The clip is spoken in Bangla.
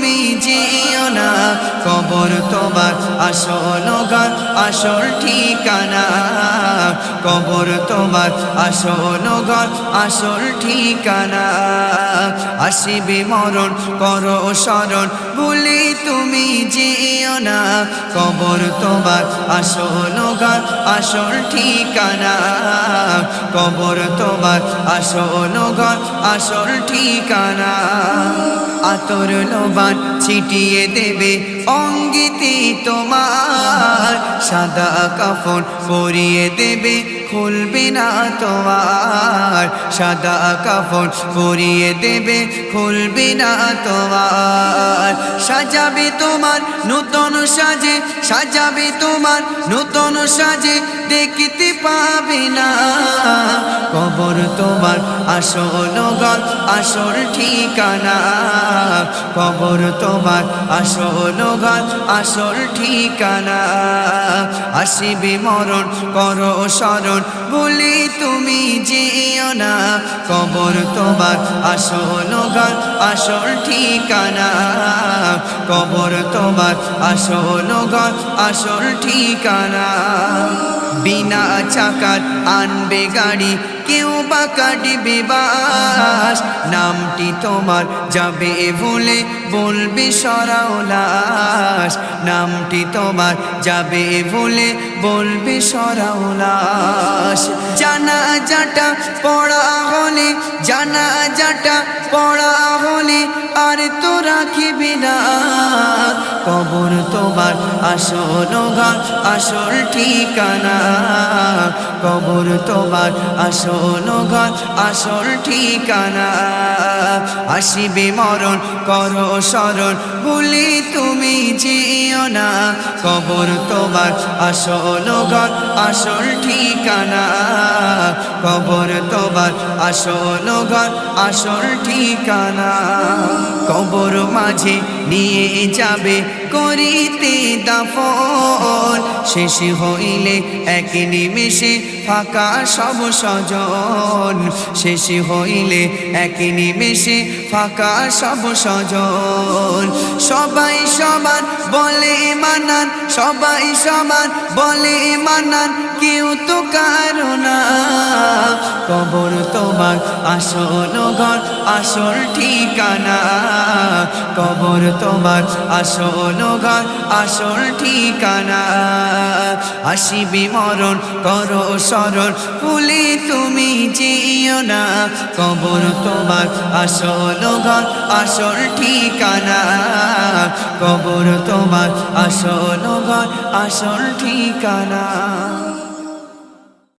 তুমি যেও না, কবর তোমার আসল ঘর আসল ঠিকানা, কবর তোমার আসল ঘর আসল ঠিকানা। আসিবে মরণ করো স্মরণ ভুলে তুমি যেও না, কবর তোমার আসল ঘর আসল ঠিকানা, কবর তোমার আসল ঘর আসল ঠিকানা। আতর লোবান ছিটিয়ে দেবে অঙ্গিতে তোমার, সাদা কাফন পরিয়ে দেবে খুলবে না তোমার, সাদা কাফন পরিয়ে দেবে খুলবে না তোমার। সাজাবে তোমার নূতন সাজে, সাজাবে তোমার নূতন সাজে দেখতে পাবে না, কবর তোমার আসল ঘর আসল ঠিকানা, কবর তোমার আসল ঘর আসল ঠিকানা। আসিবে মরণ করো স্মরণ ভুলে তুমি যেও না, কবর তোমার আসল ঘর আসল ঠিকানা, কবর তোমার আসল ঘর আসল ঠিকানা। বিনা চাকার আনবে গাড়ি কেউ বা কাটবে বাস, নামটি তোমার যাবে ভুলে বলবে সরাও লাশ, নামটি তোমার যাবে ভুলে বলবে সরাও লাশ। জানাজাটা পড়া হলে, জানাজাটা পড়া হলে আর তো রাখিবে না, কবর তোমার আসল ঘর আসল ঠিকানা, কবর তোমার আসল ঘর আসল ঠিকানা। আসিবে মরণ করো স্মরণ ভুলে তুমি যেও না, কবর তোমার আসল ঘর আসল ঠিকানা, কবর তোমার আসল ঘর আসল ঠিকানা। কবর মাঝে নিয়ে যাবে করিতে দাফন, শেষ হইলে এক নিমেষে ফাঁকা সব স্বজন, শেষ হইলে এক নিমেষে ফাঁকা সব স্বজন। সবাই সমান বলে মানান, সবাই সমান বলে মানান কেউ তো কারো না, কবর তোমার আসল ঘর আসল ঠিকানা, কবর তোমার আসল ঘর আসল ঠিকানা। আসিবে মরণ করো স্মরণ ভুলে তুমি যেও না, কবর তোমার আসল ঘর আসল ঠিকানা, কবর তোমার আসল ঘর আসল ঠিকানা।